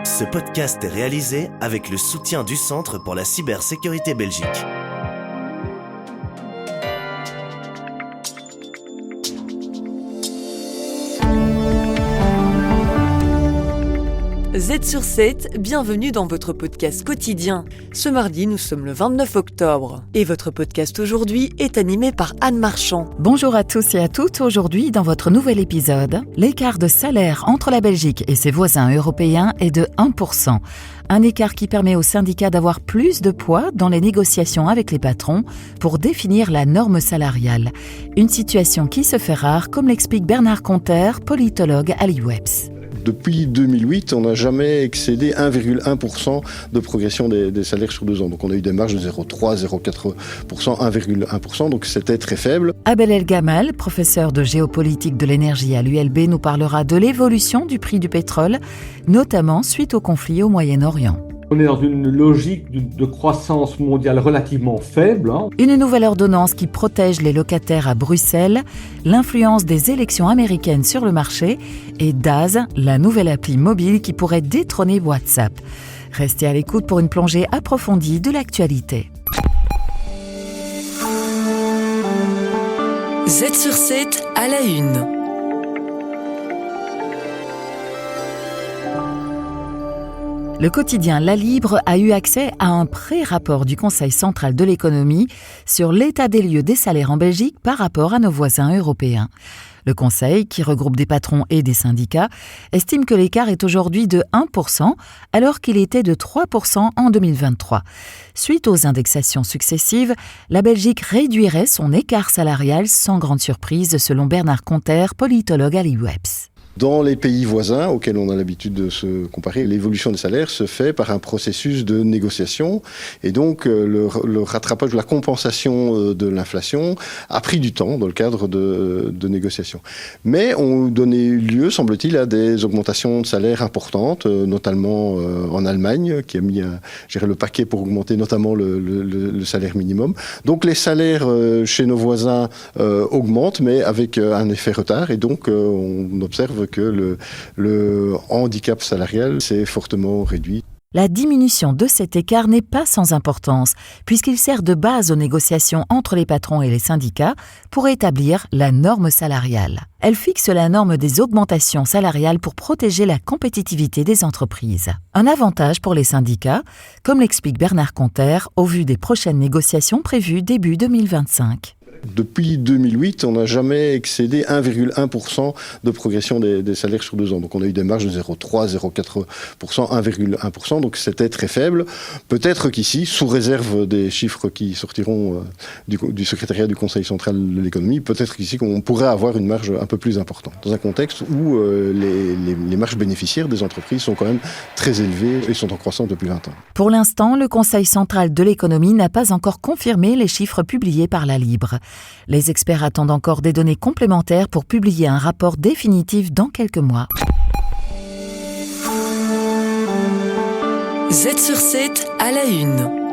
Ce podcast est réalisé avec le soutien du Centre pour la cybersécurité Belgique. Z sur 7, bienvenue dans votre podcast quotidien. Ce mardi, nous sommes le 29 octobre. Et votre podcast aujourd'hui est animé par Anne Marchand. Bonjour à tous et à toutes. Aujourd'hui, dans votre nouvel épisode, l'écart de salaire entre la Belgique et ses voisins européens est de 1%. Un écart qui permet aux syndicats d'avoir plus de poids dans les négociations avec les patrons pour définir la norme salariale. Une situation qui se fait rare, comme l'explique Bernard Conter, politologue à l'IWEPS. Depuis 2008, on n'a jamais excédé 1,1% de progression des salaires sur 2 ans. Donc on a eu des marges de 0,3, 0,4%, 1,1%, donc c'était très faible. Abel El Gamal, professeur de géopolitique de l'énergie à l'ULB, nous parlera de l'évolution du prix du pétrole, notamment suite au conflit au Moyen-Orient. On est dans une logique de croissance mondiale relativement faible. Une nouvelle ordonnance qui protège les locataires à Bruxelles, l'influence des élections américaines sur le marché et Daz, la nouvelle appli mobile qui pourrait détrôner WhatsApp. Restez à l'écoute pour une plongée approfondie de l'actualité. Z sur 7 à la une. Le quotidien La Libre a eu accès à un pré-rapport du Conseil central de l'économie sur l'état des lieux des salaires en Belgique par rapport à nos voisins européens. Le Conseil, qui regroupe des patrons et des syndicats, estime que l'écart est aujourd'hui de 1%, alors qu'il était de 3% en 2023. Suite aux indexations successives, la Belgique réduirait son écart salarial sans grande surprise, selon Bernard Conter, politologue à l'IWEPS. Dans les pays voisins auxquels on a l'habitude de se comparer, l'évolution des salaires se fait par un processus de négociation et donc le rattrapage, la compensation de l'inflation a pris du temps dans le cadre de négociations. Mais on donnait lieu, semble-t-il, à des augmentations de salaires importantes, notamment en Allemagne, qui a mis le paquet pour augmenter notamment le salaire minimum. Donc les salaires chez nos voisins augmentent, mais avec un effet retard, et donc on observe que le handicap salarial s'est fortement réduit. La diminution de cet écart n'est pas sans importance, puisqu'il sert de base aux négociations entre les patrons et les syndicats pour établir la norme salariale. Elle fixe la norme des augmentations salariales pour protéger la compétitivité des entreprises. Un avantage pour les syndicats, comme l'explique Bernard Conter, au vu des prochaines négociations prévues début 2025. Depuis 2008, on n'a jamais excédé 1,1% de progression des salaires sur 2 ans. Donc on a eu des marges de 0,3, 0,4%, 1,1%, donc c'était très faible. Peut-être qu'ici, sous réserve des chiffres qui sortiront du secrétariat du Conseil central de l'économie, peut-être qu'ici on pourrait avoir une marge un peu plus importante, dans un contexte où les marges bénéficiaires des entreprises sont quand même très élevées et sont en croissance depuis 20 ans. Pour l'instant, le Conseil central de l'économie n'a pas encore confirmé les chiffres publiés par La Libre. Les experts attendent encore des données complémentaires pour publier un rapport définitif dans quelques mois. Z sur 7 à la une.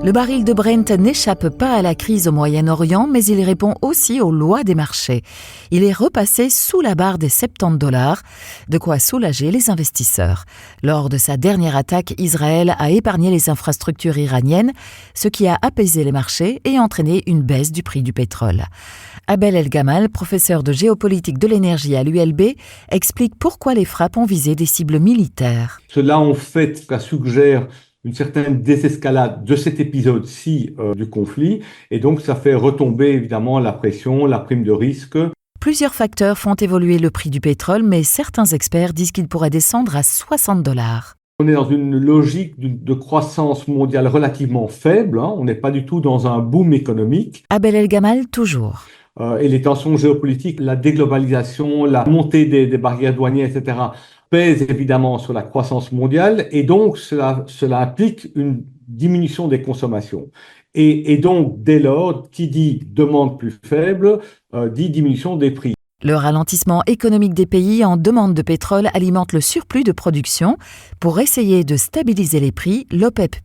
Le baril de Brent n'échappe pas à la crise au Moyen-Orient, mais il répond aussi aux lois des marchés. Il est repassé sous la barre des $70, de quoi soulager les investisseurs. Lors de sa dernière attaque, Israël a épargné les infrastructures iraniennes, ce qui a apaisé les marchés et entraîné une baisse du prix du pétrole. Abel El Gamal, professeur de géopolitique de l'énergie à l'ULB, explique pourquoi les frappes ont visé des cibles militaires. Cela en fait suggère une certaine désescalade de cet épisode-ci du conflit, et donc ça fait retomber évidemment la pression, la prime de risque. Plusieurs facteurs font évoluer le prix du pétrole, mais certains experts disent qu'il pourrait descendre à $60. On est dans une logique de croissance mondiale relativement faible, on n'est pas du tout dans un boom économique. Abel El Gamal, toujours. Et les tensions géopolitiques, la déglobalisation, la montée des barrières douanières, etc., pèsent évidemment sur la croissance mondiale, et donc cela implique une diminution des consommations. Et donc, dès lors, qui dit demande plus faible, dit diminution des prix. Le ralentissement économique des pays en demande de pétrole alimente le surplus de production. Pour essayer de stabiliser les prix, l'OPEP+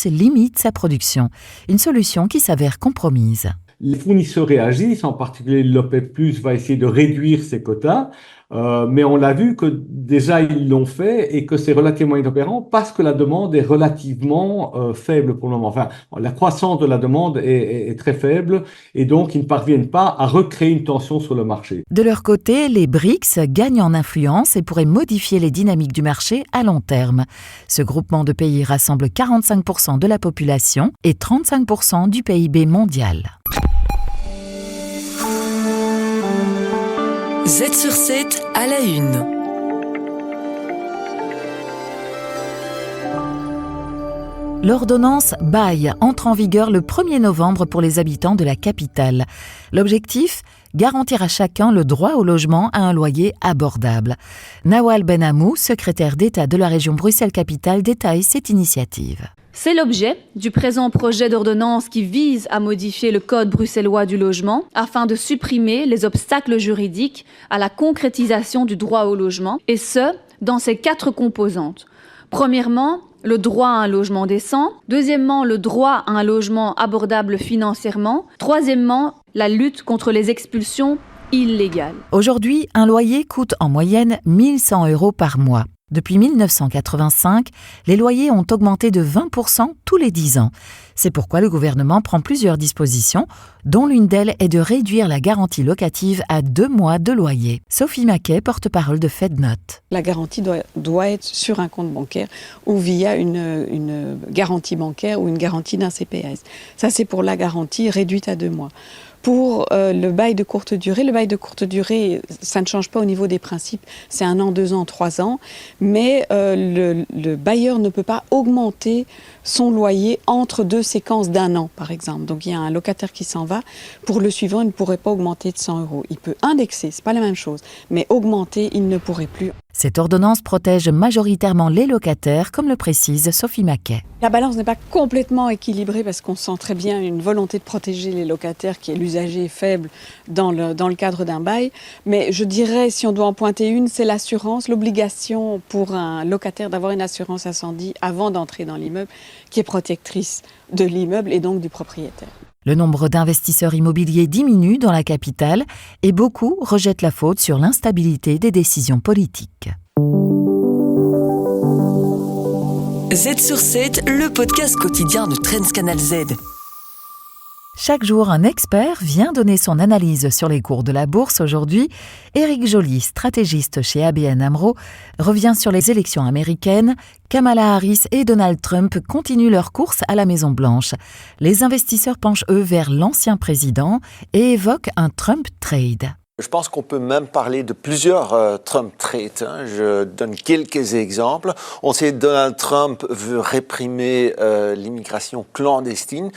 limite sa production. Une solution qui s'avère compromise. Les fournisseurs réagissent, en particulier l'OPEP+, va essayer de réduire ses quotas. Mais on l'a vu que déjà ils l'ont fait et que c'est relativement inopérant parce que la demande est relativement faible pour le moment. Enfin, la croissance de la demande est très faible et donc ils ne parviennent pas à recréer une tension sur le marché. De leur côté, les BRICS gagnent en influence et pourraient modifier les dynamiques du marché à long terme. Ce groupement de pays rassemble 45% de la population et 35% du PIB mondial. 7 sur 7 à la une. L'ordonnance Bail entre en vigueur le 1er novembre pour les habitants de la capitale. L'objectif ? Garantir à chacun le droit au logement à un loyer abordable. Nawal Benhamou, secrétaire d'État de la région Bruxelles-Capitale, détaille cette initiative. C'est l'objet du présent projet d'ordonnance qui vise à modifier le Code bruxellois du logement afin de supprimer les obstacles juridiques à la concrétisation du droit au logement, et ce, dans ses 4 composantes. Premièrement, le droit à un logement décent. Deuxièmement, le droit à un logement abordable financièrement. Troisièmement, la lutte contre les expulsions illégales. Aujourd'hui, un loyer coûte en moyenne 1 100 € par mois. Depuis 1985, les loyers ont augmenté de 20% tous les 10 ans. C'est pourquoi le gouvernement prend plusieurs dispositions, dont l'une d'elles est de réduire la garantie locative à 2 mois de loyer. Sophie Maquet, porte-parole de FedNote. La garantie doit être sur un compte bancaire ou via une garantie bancaire ou une garantie d'un CPS. Ça, c'est pour la garantie réduite à 2 mois. Pour le bail de courte durée, ça ne change pas au niveau des principes, c'est 1 an, 2 ans, 3 ans, mais le bailleur ne peut pas augmenter son loyer entre 2 séquences d'1 an, par exemple. Donc il y a un locataire qui s'en va, pour le suivant, il ne pourrait pas augmenter de 100 €. Il peut indexer, c'est pas la même chose, mais augmenter, il ne pourrait plus. Cette ordonnance protège majoritairement les locataires, comme le précise Sophie Maquet. La balance n'est pas complètement équilibrée parce qu'on sent très bien une volonté de protéger les locataires qui est l'usager faible dans le cadre d'un bail. Mais je dirais, si on doit en pointer une, c'est l'assurance, l'obligation pour un locataire d'avoir une assurance incendie avant d'entrer dans l'immeuble qui est protectrice de l'immeuble et donc du propriétaire. Le nombre d'investisseurs immobiliers diminue dans la capitale et beaucoup rejettent la faute sur l'instabilité des décisions politiques. 7 sur 7, le podcast quotidien de Trends Canal Z. Chaque jour, un expert vient donner son analyse sur les cours de la bourse. Aujourd'hui, Éric Joly, stratégiste chez ABN AMRO, revient sur les élections américaines. Kamala Harris et Donald Trump continuent leur course à la Maison-Blanche. Les investisseurs penchent eux vers l'ancien président et évoquent un Trump trade. Je pense qu'on peut même parler de plusieurs Trump trades. Je donne quelques exemples. On sait que Donald Trump veut réprimer l'immigration clandestine.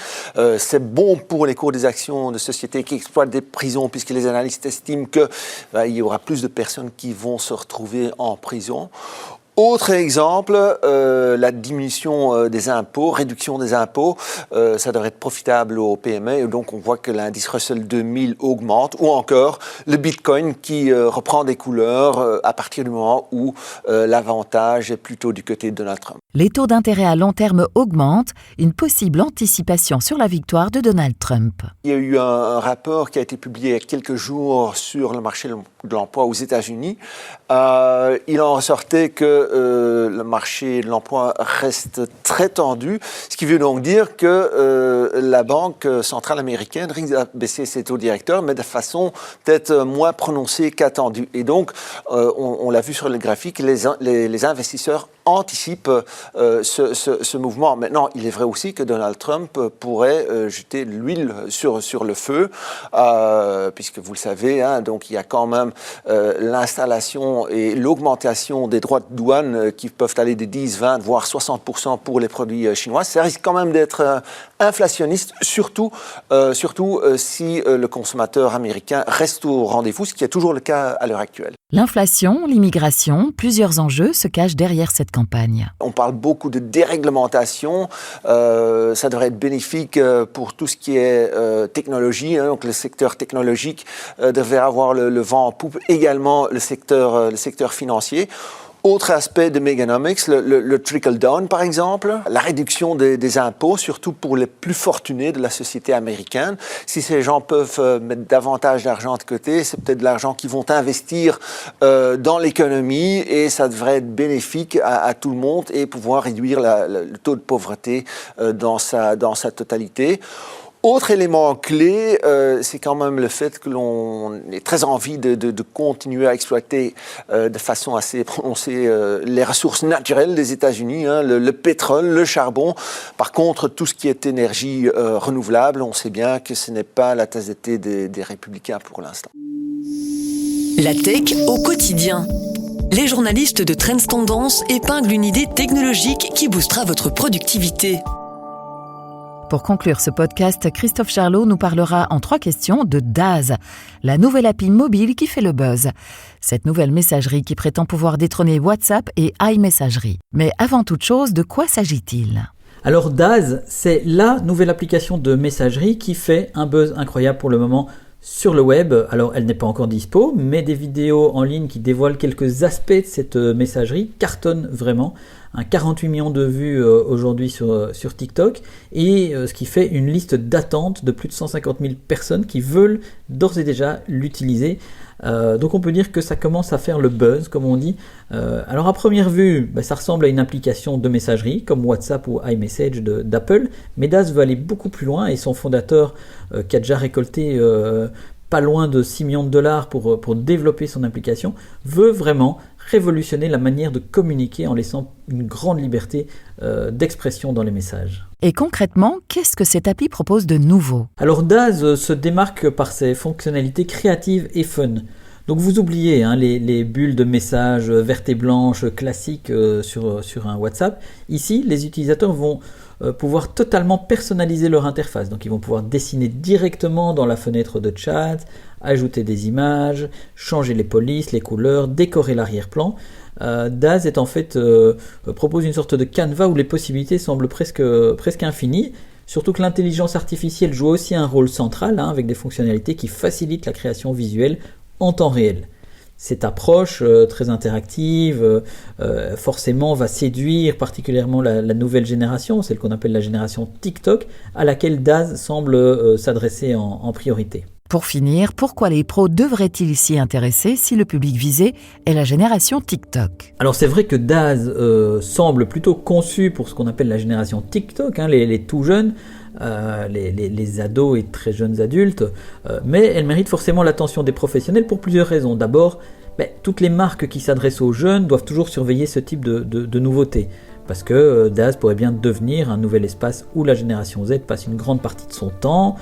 C'est bon pour les cours des actions de sociétés qui exploitent des prisons, puisque les analystes estiment qu'il y aura plus de personnes qui vont se retrouver en prison. Autre exemple, la diminution des impôts, réduction des impôts, ça devrait être profitable aux PME et donc on voit que l'indice Russell 2000 augmente, ou encore le Bitcoin qui reprend des couleurs à partir du moment où l'avantage est plutôt du côté de Donald Trump. Les taux d'intérêt à long terme augmentent, une possible anticipation sur la victoire de Donald Trump. Il y a eu un rapport qui a été publié il y a quelques jours sur le marché de l'emploi aux États-Unis. Il en ressortait que le marché de l'emploi reste très tendu, ce qui veut donc dire que la Banque centrale américaine risque d'abaisser ses taux directeurs, mais de façon peut-être moins prononcée qu'attendue. Et donc, on l'a vu sur le graphique, les investisseurs anticipent ce mouvement. Maintenant, il est vrai aussi que Donald Trump pourrait jeter l'huile sur le feu, puisque vous le savez, donc il y a quand même l'installation et l'augmentation des droits de douane qui peuvent aller de 10, 20, voire 60% pour les produits chinois. Ça risque quand même d'être inflationniste, surtout si le consommateur américain reste au rendez-vous, ce qui est toujours le cas à l'heure actuelle. L'inflation, l'immigration, plusieurs enjeux se cachent derrière cette campagne. On parle beaucoup de déréglementation. Ça devrait être bénéfique pour tout ce qui est technologie. Donc le secteur technologique devrait avoir le vent en poupe. Également le secteur financier. Autre aspect de Meganomics, le trickle-down par exemple, la réduction des impôts, surtout pour les plus fortunés de la société américaine. Si ces gens peuvent mettre davantage d'argent de côté, c'est peut-être de l'argent qu'ils vont investir dans l'économie et ça devrait être bénéfique à tout le monde et pouvoir réduire le taux de pauvreté dans sa totalité. Autre élément clé, c'est quand même le fait que l'on ait très envie de continuer à exploiter de façon assez prononcée les ressources naturelles des États-Unis, le pétrole, le charbon. Par contre, tout ce qui est énergie renouvelable, on sait bien que ce n'est pas la tasse de thé des républicains pour l'instant. La tech au quotidien. Les journalistes de Trends Tendance épinglent une idée technologique qui boostera votre productivité. Pour conclure ce podcast, Christophe Charlot nous parlera en 3 questions de Daz, la nouvelle appli mobile qui fait le buzz. Cette nouvelle messagerie qui prétend pouvoir détrôner WhatsApp et iMessagerie. Mais avant toute chose, de quoi s'agit-il ? Alors Daz, c'est la nouvelle application de messagerie qui fait un buzz incroyable pour le moment sur le web. Alors elle n'est pas encore dispo, mais des vidéos en ligne qui dévoilent quelques aspects de cette messagerie cartonnent vraiment. 48 millions de vues aujourd'hui sur TikTok et ce qui fait une liste d'attente de plus de 150 000 personnes qui veulent d'ores et déjà l'utiliser. Donc on peut dire que ça commence à faire le buzz, comme on dit. Alors à première vue, ça ressemble à une application de messagerie comme WhatsApp ou iMessage d'Apple, mais Daz veut aller beaucoup plus loin et son fondateur qui a déjà récolté pas loin de 6 millions de dollars pour développer son application, veut vraiment révolutionner la manière de communiquer en laissant une grande liberté d'expression dans les messages. Et concrètement, qu'est-ce que cette appli propose de nouveau ? Alors Daz se démarque par ses fonctionnalités créatives et fun. Donc vous oubliez les bulles de messages vertes et blanches classiques sur un WhatsApp. Ici, les utilisateurs vont pouvoir totalement personnaliser leur interface. Donc ils vont pouvoir dessiner directement dans la fenêtre de chat, ajouter des images, changer les polices, les couleurs, décorer l'arrière-plan. Daz est en fait propose une sorte de canevas où les possibilités semblent presque infinies. Surtout que l'intelligence artificielle joue aussi un rôle central avec des fonctionnalités qui facilitent la création visuelle en temps réel. Cette approche très interactive forcément va séduire particulièrement la nouvelle génération, celle qu'on appelle la génération TikTok, à laquelle Daz semble s'adresser en priorité. Pour finir, pourquoi les pros devraient-ils s'y intéresser si le public visé est la génération TikTok ? Alors c'est vrai que Daz semble plutôt conçu pour ce qu'on appelle la génération TikTok, les tout jeunes, les ados et très jeunes adultes, mais elle mérite forcément l'attention des professionnels pour plusieurs raisons. D'abord, toutes les marques qui s'adressent aux jeunes doivent toujours surveiller ce type de nouveautés. Parce que Daz pourrait bien devenir un nouvel espace où la génération Z passe une grande partie de son temps,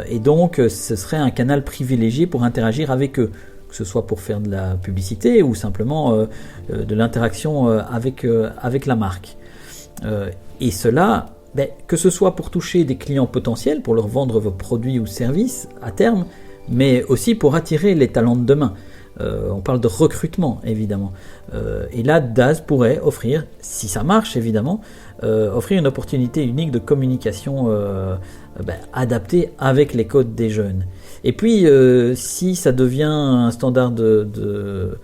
et donc ce serait un canal privilégié pour interagir avec eux, que ce soit pour faire de la publicité ou simplement de l'interaction avec la marque. Et cela, que ce soit pour toucher des clients potentiels, pour leur vendre vos produits ou services à terme, mais aussi pour attirer les talents de demain. On parle de recrutement évidemment, et là Daz pourrait offrir, si ça marche évidemment, offrir une opportunité unique de communication adaptée avec les codes des jeunes. Et puis si ça devient un standard de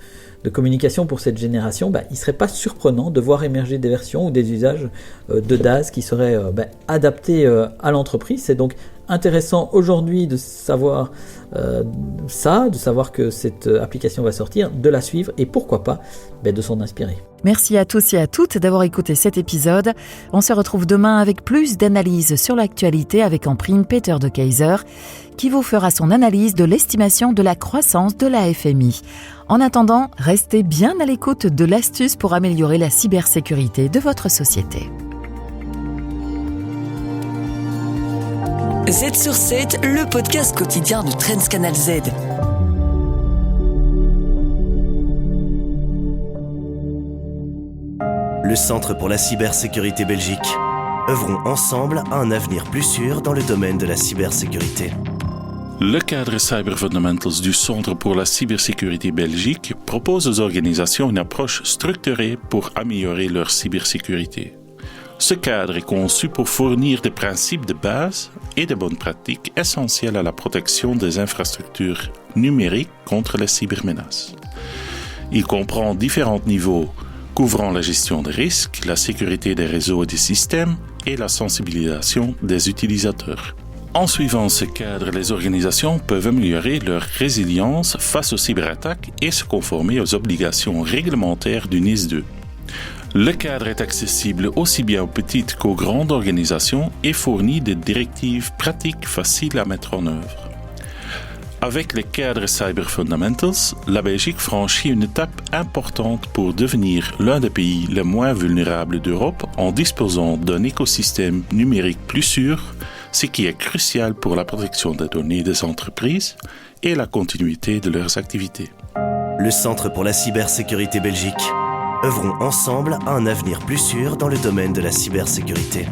communication pour cette génération, il ne serait pas surprenant de voir émerger des versions ou des usages de Daz qui seraient adaptés à l'entreprise. C'est donc intéressant aujourd'hui de savoir de savoir que cette application va sortir, de la suivre et pourquoi pas de s'en inspirer. Merci à tous et à toutes d'avoir écouté cet épisode. On se retrouve demain avec plus d'analyses sur l'actualité avec en prime Peter de Keyser qui vous fera son analyse de l'estimation de la croissance de la FMI. En attendant, restez bien à l'écoute de l'astuce pour améliorer la cybersécurité de votre société. Z sur 7, le podcast quotidien de Trends Canal Z. Le Centre pour la cybersécurité Belgique. Œuvrons ensemble à un avenir plus sûr dans le domaine de la cybersécurité. Le cadre Cyber Fundamentals du Centre pour la cybersécurité Belgique propose aux organisations une approche structurée pour améliorer leur cybersécurité. Ce cadre est conçu pour fournir des principes de base et de bonnes pratiques essentielles à la protection des infrastructures numériques contre les cybermenaces. Il comprend différents niveaux couvrant la gestion des risques, la sécurité des réseaux et des systèmes et la sensibilisation des utilisateurs. En suivant ce cadre, les organisations peuvent améliorer leur résilience face aux cyberattaques et se conformer aux obligations réglementaires du NIS 2. Le cadre est accessible aussi bien aux petites qu'aux grandes organisations et fournit des directives pratiques faciles à mettre en œuvre. Avec le cadre Cyber Fundamentals, la Belgique franchit une étape importante pour devenir l'un des pays les moins vulnérables d'Europe en disposant d'un écosystème numérique plus sûr, ce qui est crucial pour la protection des données des entreprises et la continuité de leurs activités. Le Centre pour la cybersécurité Belgique. Œuvrons ensemble à un avenir plus sûr dans le domaine de la cybersécurité.